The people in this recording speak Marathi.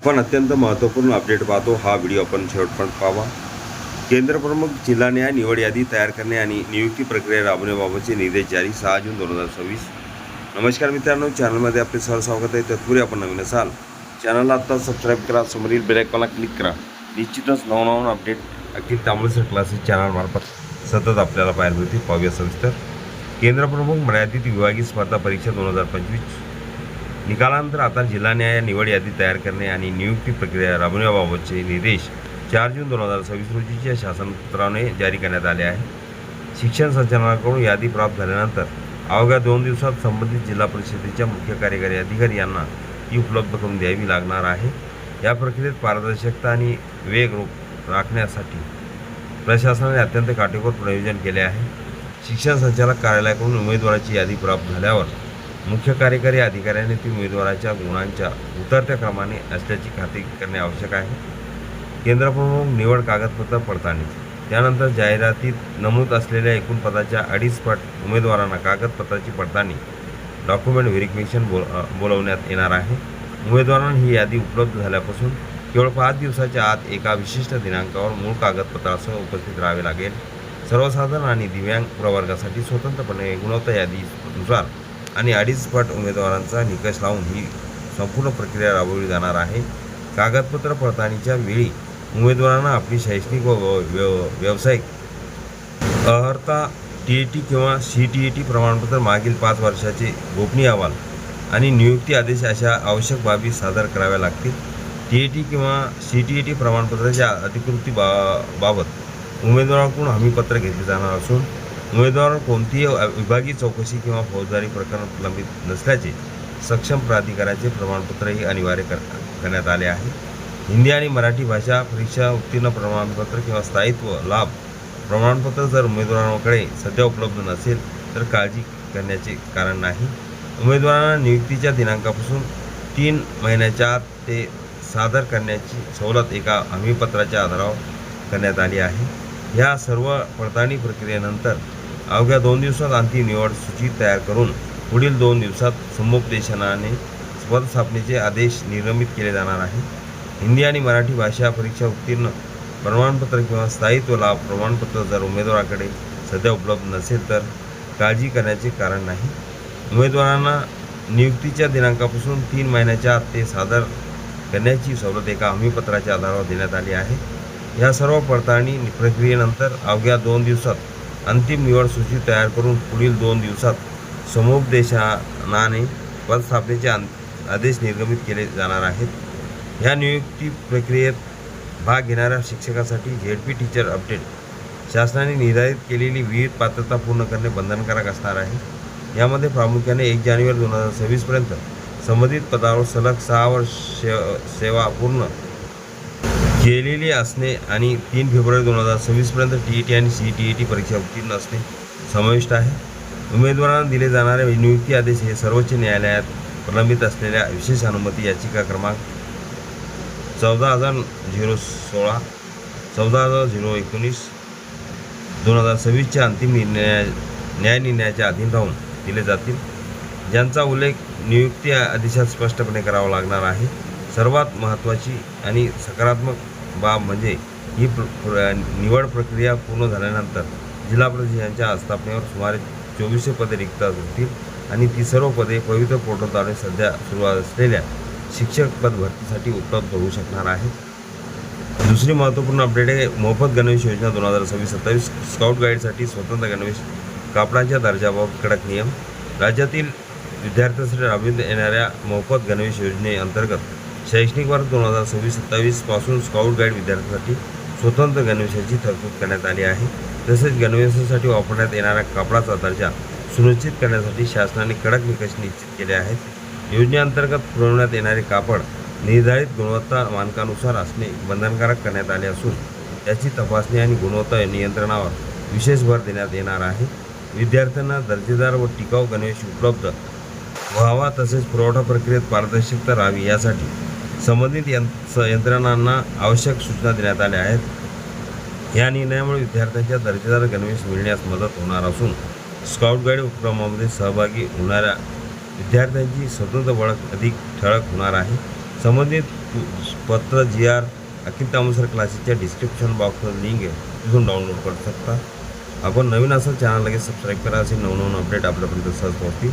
पण अत्यंत महत्त्वपूर्ण अपडेट पाहतो. हा व्हिडिओ आपण शेवटपर्यंत पाहावा. केंद्र प्रमुख जिल्हा न्याय निवड यादी तयार करणे आणि नियुक्ती प्रक्रिया राबवण्याबाबतचे निर्देश जारी 6 जून 2026. नमस्कार मित्रांनो, चॅनलमध्ये आपले सहर्ष स्वागत आहे. तत्पूर्वी आपण नवीन असाल चॅनलला आत्ता सबस्क्राईब करा, समोरील बेल आयकॉनला क्लिक करा. निश्चितच नवनवीन अपडेट अखिल तांबळे क्लासेस चॅनलमार्फत सतत आपल्याला पाहायला मिळतील. पाहूया सविस्तर. केंद्र प्रमुख मर्यादित विभागीय स्पर्धा परीक्षा 2025 निकालानंतर आता जिल्हा न्याय निवड यादी तयार करणे आणि नियुक्ती प्रक्रिया राबवण्याबाबतचे निर्देश 4 जून 2026 रोजीच्या शासनपत्राने जारी करण्यात आले आहे. शिक्षण संचालनाकडून यादी प्राप्त झाल्यानंतर अवघ्या 2 दिवसात संबंधित जिल्हा परिषदेच्या मुख्य कार्यकारी अधिकारी यांना ती उपलब्ध करून द्यावी लागणार आहे. या प्रक्रियेत पारदर्शकता आणि वेग राखण्यासाठी प्रशासनाने अत्यंत काटेकोर नियोजन केले आहे. शिक्षण संचालक कार्यालयाकडून उमेदवाराची यादी प्राप्त झाल्यावर मुख्य कार्यकारी अधिकाऱ्याने ती उमेदवाराच्या गुणांच्या उतरत्या क्रमाने असल्याची खात्री करणे आवश्यक आहे. केंद्र प्रमुख निवड कागदपत्र पडताळणी. त्यानंतर जाहिरातीत नमूद असलेल्या एकूण पदाच्या 2.5 पट उमेदवारांना कागदपत्राची पडताळणी डॉक्युमेंट व्हेरिफिकेशन बोलवण्यात येणार आहे. उमेदवारांना ही यादी उपलब्ध झाल्यापासून केवळ 5 दिवसाच्या आत एका विशिष्ट दिनांकावर मूळ कागदपत्रासह उपस्थित राहावे लागेल. सर्वसाधारण आणि दिव्यांग प्रवर्गासाठी स्वतंत्रपणे गुणवत्ता यादीनुसार आणि 2.5 पट उमेदवारांचा निकष लावून ही संपूर्ण प्रक्रिया राबवली जाणार आहे. कागदपत्र पडताळणीच्या वेळी उमेदवारांना आपली शैक्षणिक व व्यावसायिक अर्हता, TET किंवा CTET प्रमाणपत्र, मागील 5 वर्षाचे गोपनीय अहवाल आणि नियुक्ती आदेश अशा आवश्यक बाबी सादर कराव्या लागतील. TET किंवा CTET प्रमाणपत्राच्या अधिकृतीबाबत उमेदवाराकडून हमीपत्र घेतले जाणार असून उमेदवारांवर कोणतीही विभागीय चौकशी किंवा फौजदारी प्रकरण प्रलंबित नसल्याचे सक्षम प्राधिकाऱ्याचे प्रमाणपत्रही अनिवार्य करण्यात आले आहे. हिंदी आणि मराठी भाषा परीक्षा उत्तीर्ण प्रमाणपत्र किंवा स्थायित्व लाभ प्रमाणपत्र जर उमेदवारांकडे सध्या उपलब्ध नसेल तर काळजी करण्याचे कारण नाही. उमेदवारांना नियुक्तीच्या दिनांकापासून 3 महिन्याच्या आत ते सादर करण्याची सवलत एका हमीपत्राच्या आधारावर करण्यात आली आहे. ह्या सर्व पडताळणी प्रक्रियेनंतर अवघ्या 2 दिवसात अंतिम निवड सूची तयार करून पुढील 2 दिवसात समुपदेशनाने पदस्थापनेचे आदेश निर्गमित केले जाणार आहे. हिंदी आणि मराठी भाषा परीक्षा उत्तीर्ण प्रमाणपत्र किंवा स्थायित्व लाभ प्रमाणपत्र जर उमेदवाराकडे सध्या उपलब्ध नसेल तर काळजी करण्याचे कारण नाही. उमेदवारांना नियुक्तीच्या दिनांकापासून 3 महिन्याच्या आत ते सादर करण्याची सवलत एका हमीपत्राच्या आधारावर देण्यात आली आहे. या सर्व पडताळणी प्रक्रियेनंतर अवघ्या 2 दिवसात अंतिम निवड सूची तयार करून पुढील 2 दिवसात समुपदेशनाने पदस्थापनेचे आदेश निर्गमित केले जाणार आहेत. ह्या नियुक्ती प्रक्रियेत भाग घेणाऱ्या शिक्षकासाठी ZP टीचर अपडेट शासनाने निर्धारित केलेली विविध पात्रता पूर्ण करणे बंधनकारक असणार आहे. यामध्ये प्रामुख्याने 1 जानेवारी 2026 पर्यंत संबंधित पदावर सलग 6 वर्ष सेवा पूर्ण केलेली असणे आणि 3 फेब्रुवारी 2026 पर्यंत TET आणि CTET परीक्षा उत्तीर्ण असणे समाविष्ट आहे. उमेदवारांना दिले जाणारे नियुक्ती आदेश हे सर्वोच्च न्यायालयात प्रलंबित असलेल्या विशेष अनुमती याचिका क्रमांक 14,016, 14,019 2026च्या अंतिम न्यायनिर्णयाच्या अधीन राहून दिले जातील, ज्यांचा उल्लेख नियुक्ती आदेशात स्पष्टपणे करावा लागणार आहे. सर्वात महत्त्वाची आणि सकारात्मक बाब म्हणजे ही निवड प्रक्रिया पूर्ण झाल्यानंतर जिल्हा परिषदांच्या आस्थापनेवर सुमारे 2400 पदे रिक्त होतील आणि ती सर्व पदे पवित्र पोर्टलद्वारे सध्या सुरू असलेल्या शिक्षक पद भरतीसाठी उपलब्ध होऊ शकणार आहेत. दुसरी महत्त्वपूर्ण अपडेट आहे मोफत गणवेश योजना 2026-27. स्काउट गाईडसाठी स्वतंत्र गणवेश कापडाच्या दर्जाबाबत कडक नियम. राज्यातील विद्यार्थ्यांसाठी राबविण्यात येणाऱ्या मोफत गणवेश योजनेअंतर्गत शैक्षणिक वर्ष 2026-27 पासून स्काउट गाईड विद्यार्थ्यांसाठी स्वतंत्र गणवेशाची तरतूद करण्यात आली आहे. तसेच गणवेशासाठी वापरण्यात येणाऱ्या कापडाचा दर्जा सुनिश्चित करण्यासाठी शासनाने कडक निकष निश्चित केले आहेत. योजनेअंतर्गत पुरवण्यात येणारे कापड निर्धारित गुणवत्ता मानकानुसार असणे बंधनकारक करण्यात आले असून त्याची तपासणी आणि गुणवत्ता नियंत्रणावर विशेष भर देण्यात येणार आहे. विद्यार्थ्यांना दर्जेदार व टिकाऊ गणवेश उपलब्ध व्हावा तसेच पुरवठा प्रक्रियेत पारदर्शकता राहावी यासाठी संबंधित यंत्रणांना आवश्यक सूचना देण्यात आल्या आहेत. या निर्णयामुळे विद्यार्थ्यांच्या दर्जेदार गणवेश मिळण्यास मदत होणार असून स्काउट गाईड उपक्रमामध्ये सहभागी होणाऱ्या विद्यार्थ्यांची स्वतंत्र ओळख अधिक ठळक होणार आहे. संबंधित पत्र जी आर अखिल तामसर क्लासेसच्या डिस्क्रिप्शन बॉक्सवर लिंक आहे, तिथून डाउनलोड करू शकता. आपण नवीन असाल चॅनल लगेच सबस्क्राईब करा, असे नवनवीन अपडेट आपल्यापर्यंत सहज पोहोचतील.